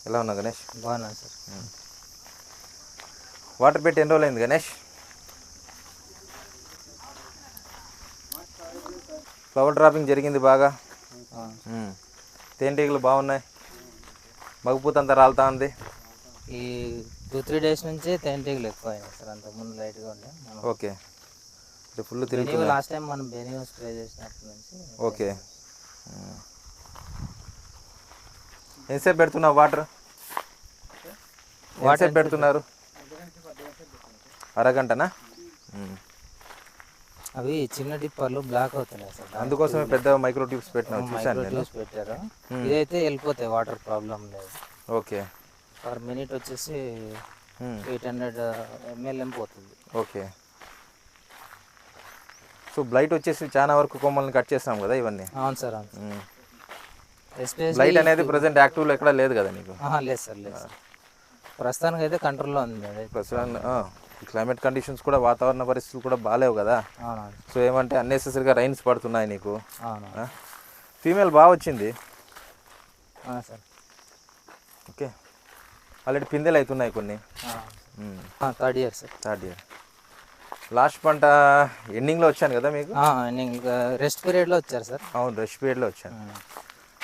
ఎలా ఉన్నా గణేష్? బాగున్నాను సార్. వాటర్ పెట్టి ఎన్ని రోజులు అయింది గణేష్? ఫ్లవర్ డ్రాపింగ్ జరిగింది బాగా. తేనెటీగలు బాగున్నాయి, మగపూత అంతా రాలుతా ఉంది. ఈ 2-3 డేస్ నుంచి తేనెటీగలు ఎక్కువ అయినాయి సార్. అంతకుముందు లైట్గా ఉండే. ఓకే, ఫుల్ తిరుగుతుంది. లాస్ట్ టైం మనం బెనియో స్ప్రే చేసినప్పటి నుంచి. ఓకే, ఎంతసేపు పెడుతున్నావు వాటర్? ఎంతసేపు పెడుతున్నారు? అరగంటనా? అవి చిన్న డిప్పర్లు బ్లాక్ అవుతున్నాయి సార్, అందుకోసమే పెద్ద మైక్రో ట్యూబ్స్ పెట్టినావు, చూశాను నేను. పెట్టారు. ఇదైతే వెళ్ళిపోతాయి, వాటర్ ప్రాబ్లం లేదు. ఓకే, పర్ మినిట్ వచ్చేసి 800 ml పోతుంది. ఓకే. సో బ్లైట్ వచ్చేసి చాలా వరకు కొమ్మల్ని కట్ చేస్తాం కదా ఇవన్నీ. అవును సార్, అవును. బ్లైట్ అనేది ప్రజెంట్ యాక్టివ్లో ఎక్కడ లేదు కదా నీకు? లేదు సార్, లేదు సార్. ప్రస్తుతానికి అయితే కంట్రోల్లో ఉంది. ప్రస్తుతానికి క్లైమేట్ కండిషన్స్ కూడా, వాతావరణ పరిస్థితులు కూడా బాగాలేవు కదా. సో ఏమంటే అన్నెసెసరీగా రైన్స్ పడుతున్నాయి నీకు. ఫీమేల్ బాగా వచ్చింది సార్. ఓకే, ఆల్రెడీ పిందెలు అవుతున్నాయి కొన్ని. Third year sir. Third year. Last పంట ఎండింగ్లో వచ్చాను కదా మీకు? ఎండింగ్ రెస్ట్ పీరియడ్లో వచ్చారు సార్. అవును, రెస్ట్ పీరియడ్లో వచ్చాను.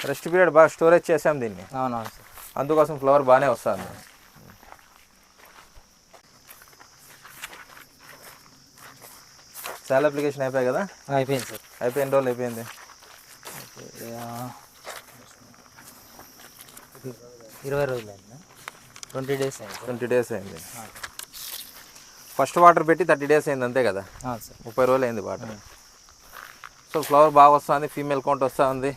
రెస్ట్ పీరియడ్ బాగా స్టోరేజ్ చేసాం దీన్ని. అవునవును సార్. అందుకోసం ఫ్లవర్ బాగానే వస్తుంది. సాల్ అప్లికేషన్ అయిపోయాయి కదా? అయిపోయింది సార్. అయిపోయి ఎన్ని రోజులు అయిపోయింది? 20 రోజులు అయింది. 20 డేస్ అయింది. 20 డేస్ అయింది. ఫస్ట్ వాటర్ పెట్టి 30 డేస్ అయింది అంతే కదా? సార్. 30 రోజులు అయింది వాటర్. సో ఫ్లవర్ బాగా వస్తుంది, ఫీమేల్ కౌంట్ వస్తూ ఉంది,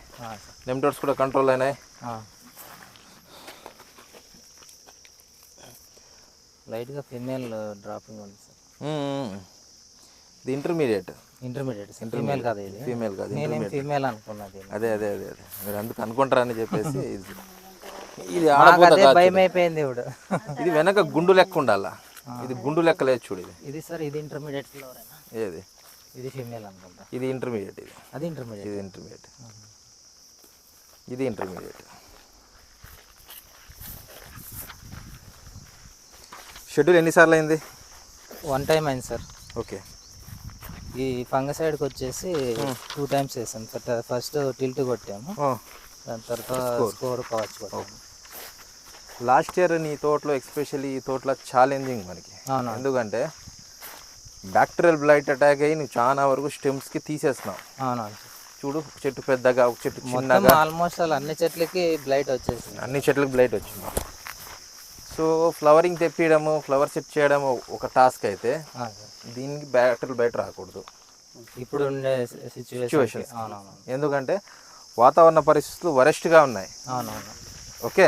నెమ్టోడ్స్ కూడా కంట్రోల్ అయినాయి. లైట్గా ఫీమేల్ డ్రాపింగ్ ఉంది సార్. ఇది ఇంటర్మీడియట్. ఫీమేల్ కాదు, ఇది ఫీమేల్ కాదు, ఫీమేల్ అనుకున్నది. అదే అదే అదే అదే మీరు అందుకు అనుకుంటారని చెప్పేసి. ఇది భయం అయిపోయింది ఇప్పుడు. ఇది వెనక గుండు లెక్క ఉండాలా, ఇది గుండు లెక్క లేదు చూడు. ఇది సార్, ఇది ఇంటర్మీడియట్ ఫ్లవర్. ఏది? ఇది ఫీమేల్ అనుకుంటా. ఇది ఇంటర్మీడియట్. ఇది అది ఇంటర్మీడియట్. ఇది ఇంటర్మీడియట్. ఇది ఇంటర్మీడియట్. షెడ్యూల్ ఎన్నిసార్లు అయింది? 1 టైం అయింది సార్. ఓకే. ఈ ఫంగసైడ్కి వచ్చేసి 2 టైమ్స్ వేసాం సార్. ఫస్ట్ టిల్ట్ కొట్టాము, దాని తర్వాత స్కోర్ కవచ్ కొట్టాము. లాస్ట్ ఇయర్ నీ తోటలో, ఎస్పెషల్లీ ఈ తోటలో ఛాలెంజింగ్ మనకి. ఎందుకంటే బ్యాక్టీరియల్ బ్లైట్ అటాక్ అయ్యి నువ్వు చాలా వరకు స్టెమ్స్కి తీసేస్తున్నావు. అవునవును. చూడు, చెట్టు పెద్దగా, ఒక చెట్టు చిన్నగా, ఆల్మోస్ట్ అన్ని చెట్లకి బ్లైట్ వచ్చేసింది. అన్ని చెట్లకి బ్లైట్ వచ్చింది. సో ఫ్లవరింగ్ తెప్పియడము, ఫ్లవర్ సెట్ చేయడము ఒక టాస్క్ అయితే, దీనికి బ్యాక్టీరియల్ బ్లైట్ రాకూడదు ఇప్పుడు ఉండే సిచ్యువేషన్. ఎందుకంటే వాతావరణ పరిస్థితులు వరెస్ట్గా ఉన్నాయి. అవునవును. ఓకే.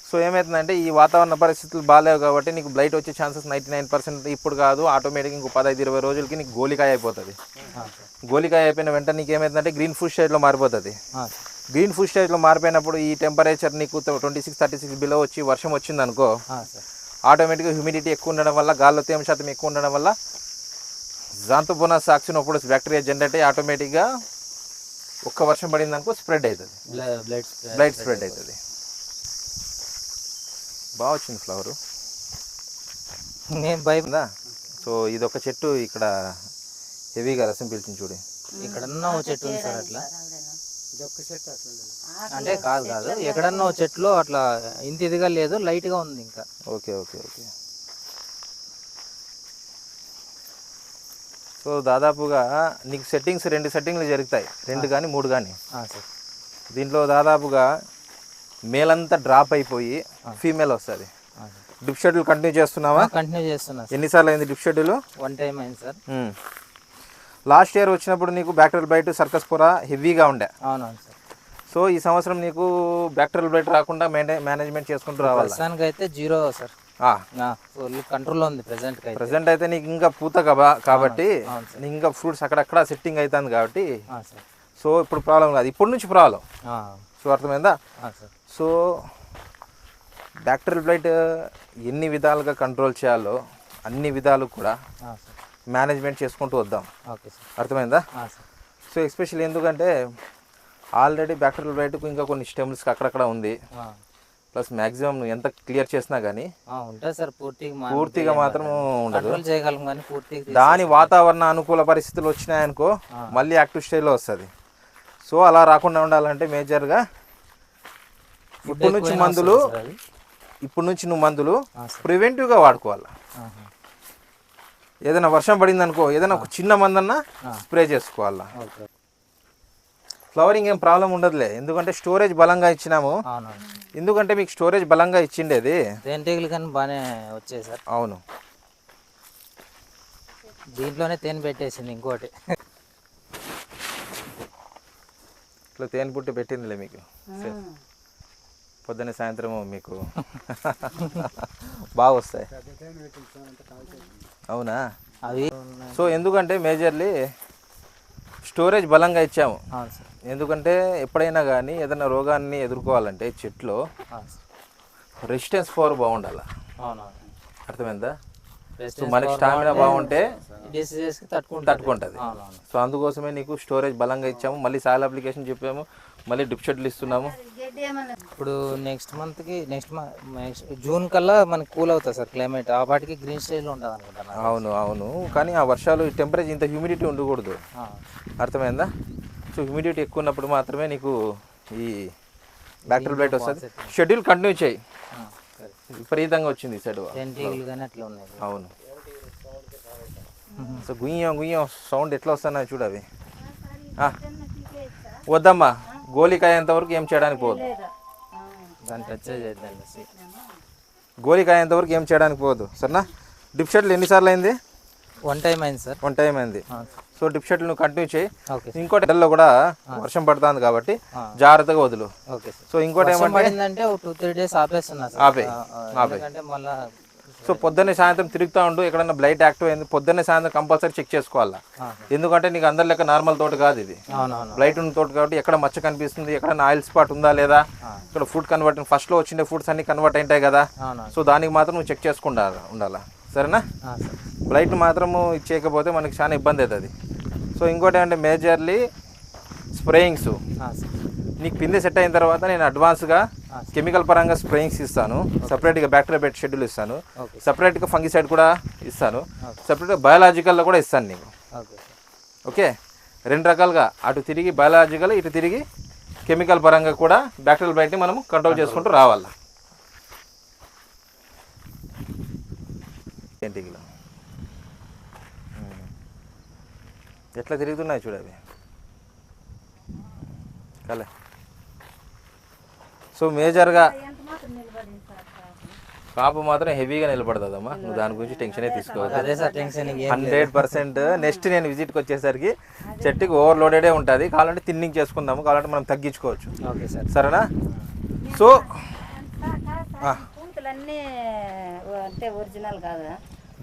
సో ఏమవుతుందంటే ఈ వాతావరణ పరిస్థితులు బాగాలేవు కాబట్టి నీకు బ్లైట్ వచ్చే ఛాన్సెస్ 99% ఇప్పుడు కాదు, ఆటోమేటిక్గా ఇంకో 15-20 రోజులకి నీకు గోలికాయ అయిపోతుంది. గోలికాయ అయిపోయిన వెంటనే నీకు ఏమవుతుందంటే గ్రీన్ ఫుడ్ స్టేజ్లో మారిపోతుంది. గ్రీన్ ఫుడ్ స్టేజ్లో మారిపోయినప్పుడు ఈ టెంపరేచర్ నీకు 26-36 బిలో వచ్చి వర్షం వచ్చింది అనుకో, ఆటోమేటిక్గా హ్యూమిడిటీ ఎక్కువ ఉండడం వల్ల, గాల్లో తేమ శాతం ఎక్కువ ఉండడం వల్ల జాంతోమోనాస్ సాక్సినోపోడస్ బ్యాక్టీరియా జనరేట్ అయ్యి ఆటోమేటిక్గా ఒక్క వర్షం పడింది అనుకో స్ప్రెడ్ అవుతుంది, బ్లైట్ స్ప్రెడ్ అవుతుంది. బాగా వచ్చింది ఫ్లవరు, నేను భయపడా. సో ఇది ఒక చెట్టు ఇక్కడ హెవీగా రసం పీల్చింది చూడు. ఎక్కడన్నా ఓ చెట్టు ఉంది సార్ అట్లా, అంటే కాదు ఎక్కడన్నా ఓ చెట్లు అట్లా ఇంత ఇదిగా లేదు, లైట్గా ఉంది ఇంకా. Okay okay okay. సో దాదాపుగా నీకు సెట్టింగ్స్ 2 సెట్టింగ్లు జరుగుతాయి, 2 కానీ 3 కానీ. దీంట్లో దాదాపుగా మేల్ అంతా డ్రాప్ అయిపోయి ఫీమేల్ వస్తుంది. డ్రిప్ షెడ్యూల్ కంటిన్యూ చేస్తున్నావా? కంటిన్యూ చేస్తున్నా. ఎన్నిసార్లు అయింది డ్రిప్ షెడ్యూల్? 1 టైం అయింది సార్. లాస్ట్ ఇయర్ వచ్చినప్పుడు నీకు బ్యాక్టీరియల్ బ్లైట్, సర్కస్ పొర హెవీగా ఉండే. అవునవును సార్. సో ఈ సంవత్సరం నీకు బ్యాక్టీరియల్ బ్లైట్ రాకుండా మేనేజ్మెంట్ చేసుకుంటూ రావాలి. ప్రస్తుతానికి అయితే 0 సార్, కంట్రోల్లో ఉంది ప్రెసెంట్ అయితే నీకు ఇంకా పూత కాబట్టి నీకు ఇంకా ఫ్రూట్స్ అక్కడక్కడ సెట్టింగ్ అవుతుంది కాబట్టి. సో ఇప్పుడు ప్రాబ్లం కాదు, ఇప్పటి నుంచి ప్రాబ్లం. సో అర్థమైందా? సో బ్యాక్టీరియల్ బ్లైట్ ఎన్ని విధాలుగా కంట్రోల్ చేయాలో అన్ని విధాలు కూడా మేనేజ్మెంట్ చేసుకుంటూ వద్దాం. అర్థమైందా? సో ఎస్పెషల్లీ ఎందుకంటే ఆల్రెడీ బ్యాక్టీరియల్ బ్లైట్కు ఇంకా కొన్ని స్టెమ్స్కి అక్కడక్కడ ఉంది. ప్లస్ మ్యాక్సిమం నువ్వు ఎంత క్లియర్ చేసినా కానీ ఉంటుంది సార్ పూర్తిగా మాత్రం ఉండదు. కంట్రోల్ చేయగలం కానీ పూర్తిగా దాని వాతావరణ అనుకూల పరిస్థితులు వచ్చినాయనుకో మళ్ళీ యాక్టివ్ స్టేజ్లో వస్తుంది. సో అలా రాకుండా ఉండాలంటే మేజర్గా ఇప్పుడు నుంచి నువ్వు మందులు ప్రివెంటివ్గా వాడుకోవాలి. ఏదైనా వర్షం పడింది అనుకో ఏదైనా ఒక చిన్న మందన్నా స్ప్రే చేసుకోవాలా. ఫ్లవరింగ్ ఏం ప్రాబ్లం ఉండదులే, ఎందుకంటే స్టోరేజ్ బలంగా ఇచ్చినాము. ఎందుకంటే మీకు స్టోరేజ్ బలంగా ఇచ్చిండేది తేనెటీగలు కానీ బాగానే వచ్చాయి సార్. అవును, దీంట్లోనే తేనె పెట్టేసింది ఇంకోటి. ఇట్లా తేనె పుట్టి పెట్టిందిలే మీకు పొద్దున్న సాయంత్రం మీకు బాగా వస్తాయి. అవునా? అవి సో ఎందుకంటే మేజర్లీ స్టోరేజ్ బలంగా ఇచ్చాము. ఎందుకంటే ఎప్పుడైనా కానీ ఏదైనా రోగాన్ని ఎదుర్కోవాలంటే చెట్లో రెసిస్టెన్స్ పవర్ బాగుండాలి. అర్థమైందా? సో మనకి స్టామినా బాగుంటే తట్టుకుంటుంది. సో అందుకోసమే నీకు స్టోరేజ్ బలంగా ఇచ్చాము. మళ్ళీ సాయిల్ అప్లికేషన్ చెప్పాము, మళ్ళీ డ్రిప్ షెడ్లు ఇస్తున్నాము. ఇప్పుడు నెక్స్ట్ జూన్ కల్లా మనకి కూల్ అవుతుంది సార్ క్లైమేట్. ఆ పాటికి గ్రీన్ స్టేజ్లో ఉంటుంది అనుకుంటాను. అవును, కానీ ఆ వర్షాలు టెంపరేచర్ ఇంత హ్యూమిడిటీ ఉండకూడదు. అర్థమైందా? సో హ్యూమిడిటీ ఎక్కువ ఉన్నప్పుడు మాత్రమే నీకు ఈ బ్యాక్టీరియల్ బ్లైట్ వస్తుంది. షెడ్యూల్ కంటిన్యూ చేయి. విపరీతంగా వచ్చింది సెడ్. అవును. సో గుయ్యం సౌండ్ ఎట్లా వస్తున్నాయి చూడు. అవి వద్దమ్మా, గోలికాయ వరకు ఏం చేయడానికి పోదు. గోలికాయ వరకు ఏం చేయడానికి పోదు. సరేనా? డ్రిప్ షెడ్లు ఎన్నిసార్లు అయింది? వన్ టైం అయింది సార్. వన్ టైం అయింది. సో డ్రిప్ షెడ్లు నువ్వు కంటిన్యూ చేయి. ఇంకోటి ఎండల్లో కూడా వర్షం పడుతుంది కాబట్టి జాగ్రత్తగా వదులు. సో ఇంకోటి ఏమంటే 2-3 డేస్ ఆపేస్తున్నా. సో పొద్దున్నే సాయంత్రం తిరుగుతూ ఉండు. ఎక్కడన్నా బ్లైట్ యాక్టివ్ అయింది పొద్దున్నే సాయంత్రం కంపల్సరీ చెక్ చేసుకోవాలా. ఎందుకంటే నీకు అందరి లెక్క నార్మల్ తోట కాదు ఇది, బ్లైట్ ఉన్న తోట కాబట్టి ఎక్కడ మచ్చ కనిపిస్తుంది, ఎక్కడ ఆయిల్ స్పాట్ ఉందా లేదా, ఇక్కడ ఫుడ్ కన్వర్ట్ ఫస్ట్లో వచ్చిండే ఫుడ్స్ అన్ని కన్వర్ట్ అయింటాయి కదా. సో దానికి మాత్రం నువ్వు చెక్ చేసుకుంటా ఉండాలా. సరేనా? బ్లైట్ మాత్రము ఇచ్చేయకపోతే మనకి చాలా ఇబ్బంది అవుతుంది. సో ఇంకోటి ఏంటంటే మేజర్లీ స్ప్రేయింగ్స్. నీకు పిండి సెట్ అయిన తర్వాత నేను అడ్వాన్స్గా కెమికల్ పరంగా స్ప్రేయింగ్స్ ఇస్తాను, సపరేట్గా బ్యాక్టీరియా బెడ్ షెడ్యూల్ ఇస్తాను, సపరేట్గా ఫంగిసైడ్ కూడా ఇస్తాను, సపరేట్గా బయాలజికల్లో కూడా ఇస్తాను నీకు. ఓకే, 2 రకాలుగా అటు తిరిగి బయాలజికల్, ఇటు తిరిగి కెమికల్ పరంగా కూడా బ్యాక్టీరియల్ బైట్ని మనం కంట్రోల్ చేసుకుంటూ రావాలా. ఏంటిలో ఎట్లా తిరుగుతున్నాయి చూడు అవి కలే. సో మేజర్గా కాపు మాత్రం హెవీగా నిలబడుతుందమ్మా. నువ్వు దాని గురించి టెన్షనే తీసుకోవాలి. 100%. నెక్స్ట్ నేను విజిట్కి వచ్చేసరికి చెట్టుకి ఓవర్లోడెడే ఉంటుంది. కావాలంటే థిన్నింగ్ చేసుకుందాము, కావాలంటే మనం తగ్గించుకోవచ్చు. సరేనా? సో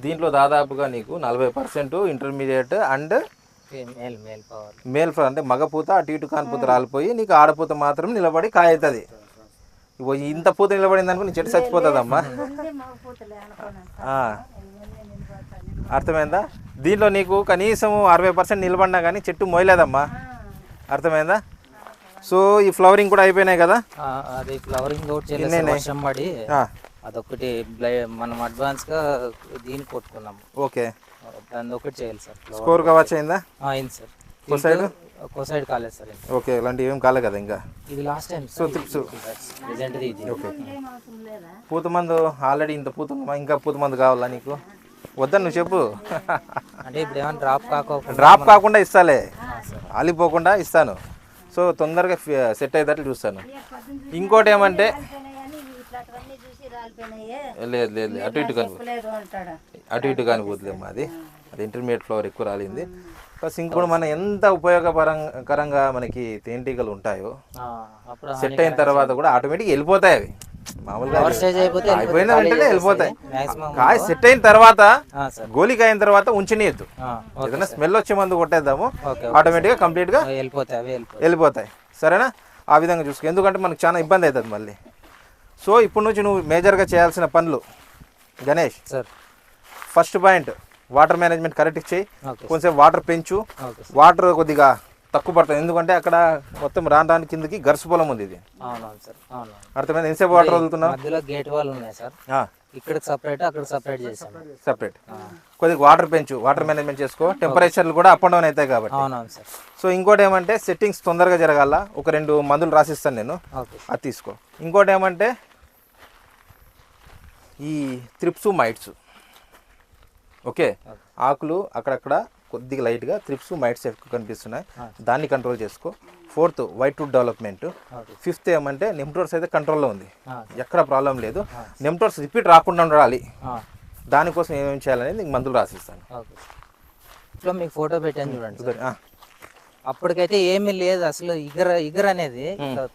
దీంట్లో దాదాపుగా నీకు 40% ఇంటర్మీడియట్ అండ్ మేల్ ఫ్లవర్ అంటే మగపూత అటు ఇటు కానిపూత రాలిపోయి నీకు ఆడపూత మాత్రం నిలబడి కాయ అవుతుంది. ఇంత పూత నిలబడింది అనుకో నీ చెట్టు చచ్చిపోతుందమ్మా. అర్థమైందా? దీంట్లో నీకు కనీసం 60% నిలబడినా కానీ చెట్టు మోయలేదమ్మా. అర్థమైందా? సో ఈ ఫ్లవరింగ్ కూడా అయిపోయినాయి కదా. అది ఫ్లవరింగ్ అదొకటి మనం అడ్వాన్స్గా దీన్ని కొట్టుకున్నాము. ఓకే, దాన్ని ఒకటి చేయాలి సార్. స్కోర్ కవచ్ అయిందా? అయింది సార్. కోసైడ్ కాలేదు సార్. ఓకే, ఇలాంటివి ఏం కాలేదు కదా ఇంకా. ఇది last time. So thrips okay. పూత మందు ఆల్రెడీ ఇంత పూత ఇంకా పూత మందు కావాలా నీకు? వద్దని నువ్వు చెప్పు. అంటే ఇప్పుడు ఏమైనా డ్రాప్ కాకుండా ఇస్తాలే, ఆలిపోకుండా ఇస్తాను. సో తొందరగా సెట్ అయ్యేటట్లు చూస్తాను. ఇంకోటి ఏమంటే లేదు అటు ఇటు కానీ పోతుందమ్మా. అది ఇంటర్మీడియట్ ఫ్లవర్ ఎక్కువ రాలింది. ప్లస్ ఇంకోటి మన ఎంత ఉపయోగకరంగా మనకి తేనెటీగలు ఉంటాయో సెట్ అయిన తర్వాత కూడా ఆటోమేటిక్గా వెళ్ళిపోతాయి. అవి మామూలుగా అయిపోయిన వెంటనే వెళ్ళిపోతాయి. కాయ సెట్ అయిన తర్వాత గోలికాయ అయిన తర్వాత ఉంచనీయద్దు. ఏదైనా స్మెల్ వచ్చే మందు కొట్టేద్దాము, ఆటోమేటిక్గా కంప్లీట్గా వెళ్ళిపోతాయి. సరేనా? ఆ విధంగా చూసుకో, ఎందుకంటే మనకు చాలా ఇబ్బంది అవుతుంది మళ్ళీ. సో ఇప్పటి నుంచి నువ్వు మేజర్గా చేయాల్సిన పనులు Ganesh sir, first point water management correct చేయి. కొంచెం వాటర్ పెంచు, వాటర్ కొద్దిగా తక్కువ పడుతుంది, ఎందుకంటే అక్కడ మొత్తం రాను కిందకి గరుసు పొలం ఉంది ఇది. అవునవును సార్, అవునవును. అర్థమైంది. ఎంతసేపు వాటర్ వదులుతున్నావు? మధ్యలో గేట్ వాళ్ళు ఉన్నాయి సార్, ఇక్కడ సపరేట్ అక్కడ సపరేట్ చేసాం. సపరేట్ కొద్దిగా వాటర్ పెంచు, వాటర్ మేనేజ్మెంట్ చేసుకో, టెంపరేచర్లు కూడా అప్ అండ్ డౌన్ అవుతాయి కాబట్టి. అవునవును సార్. సో ఇంకోటి ఏమంటే సెట్టింగ్స్ తొందరగా జరగాల, ఒక 2 మందులు రాసిస్తాను నేను, అది తీసుకో. ఇంకోటి ఏమంటే ఈ త్రిప్స్ మైట్స్, ఓకే, ఆకులు అక్కడక్కడ కొద్దిగా లైట్గా త్రిప్స్ మైట్స్ ఎక్కువ కనిపిస్తున్నాయి, దాన్ని కంట్రోల్ చేసుకో. 4th white would development. 5th ఏమంటే నెమ్టోర్స్ అయితే కంట్రోల్లో ఉంది, ఎక్కడ ప్రాబ్లం లేదు. నెమ్టోర్స్ రిపీట్ రాకుండా ఉండాలి, దానికోసం ఏమేమి చేయాలనేది నీకు మందులు రాసిస్తాను. ఇప్పుడు మీకు ఫోటో పెట్టాను చూడండి, అప్పటికైతే ఏమీ లేదు అసలు. ఇగర్ అనేది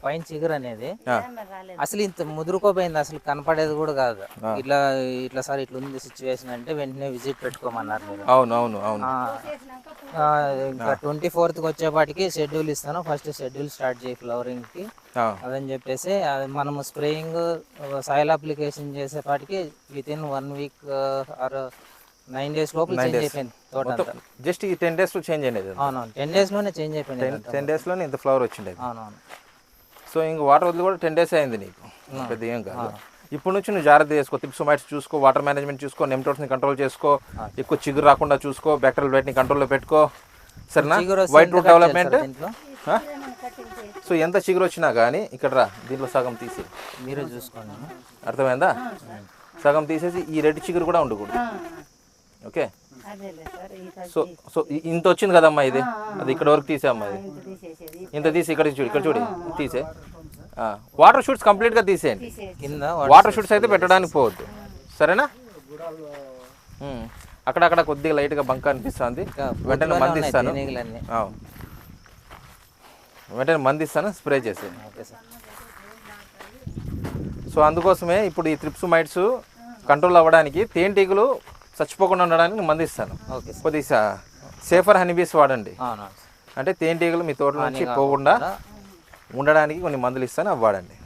పైన చిగురు అనేది అసలు ఇంత ముదురుకోపోయింది, అసలు కనపడేది కూడా కాదు. ఇట్లా సార్ ఇట్లా ఉంది సిచ్యువేషన్ అంటే వెంటనే విజిట్ పెట్టుకోమన్నారు మీరు. అవును అవును అవును. ఇంకా 24th వచ్చేపాటికి షెడ్యూల్ ఇస్తాను, ఫస్ట్ షెడ్యూల్ స్టార్ట్ చేయి ఫ్లవరింగ్ కి అదని చెప్పేసి, మనము స్ప్రేయింగ్ సాయిల్ అప్లికేషన్ చేసేపాటికి వితిన్ 1 వీక్ ఆర్ 9 days లోపల చేంజ్ అయిపోయింది తోట అంతా. జస్ట్ ఈ 10 days లో చేంజ్ అయ్యేది. అవునవును, 10 days లోనే చేంజ్ అయిపోయింది. 10 days లోనే ఇంత ఫ్లవర్ వచ్చిండేది. అవునవును. సో ఇంక వాటర్ వదిలి కూడా 10 days అయింది నీకు, పెద్ద ఏం కాదు. ఇప్పుడు నుంచి నువ్వు జాగ్రత్త చేసుకో, టిప్స్ మైట్స్ చూసుకో, వాటర్ మేనేజ్మెంట్ చూసుకో, నెమ్టోర్స్ని కంట్రోల్ చేసుకో, ఎక్కువ చిగురు రాకుండా చూసుకో, బ్యాక్టీరియల్ వైట్ని కంట్రోల్లో పెట్టుకో, సరేనా? White root development. సో ఎంత చిగురు వచ్చినా కానీ ఇక్కడ రా, దీంట్లో సగం తీసి మీరే చూసుకోండి, అర్థమైందా? సగం తీసేసి ఈ రెడ్ చిగురు కూడా ఉండకూడదు, ఓకే? సో సో ఇంత వచ్చింది కదమ్మా, ఇది అది ఇక్కడ వరకు తీసేమ్మా, ఇది ఇంత తీసి ఇక్కడ చూడు, ఇక్కడ చూడు తీసే. వాటర్ షూట్స్ కంప్లీట్గా తీసేయండి, వాటర్ షూట్స్ అయితే పెట్టడానికి పోవద్దు, సరేనా? అక్కడక్కడ కొద్దిగా లైట్గా బంక అనిపిస్తుంది, వెంటనే మందిస్తాను, వెంటనే మందిస్తాను, స్ప్రే చేసే. సో అందుకోసమే ఇప్పుడు ఈ త్రిప్స్ మైట్స్ కంట్రోల్ అవ్వడానికి తేనెటీగలు చచ్చిపోకుండా ఉండడానికి మందిస్తాను. కొద్దిగా సేఫర్ హనీబీస్ వాడండి, అంటే తేనెటీగలు మీ తోట నుంచి పోకుండా ఉండడానికి కొన్ని మందులు ఇస్తాను, అవి వాడండి,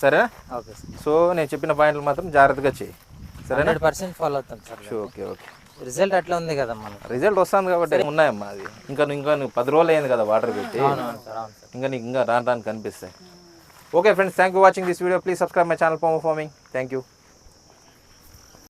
సరేనా? సో నేను చెప్పిన పాయింట్లు మాత్రం జాగ్రత్తగా చేయి, సరేనా? 100% ఫాలో అవుతాం సార్. Okay okay. రిజల్ట్ అట్లా ఉంది కదా, మనకి రిజల్ట్ వస్తుంది కాబట్టి ఉన్నాయమ్మా. అది ఇంకా నువ్వు 10 రోజులు అయింది కదా వాటర్ పెట్టి, ఇంకా నీకు ఇంకా రాను కనిపిస్తాయి. Okay friends, thank you watching this video. Please subscribe my channel farmer farming. Thank you.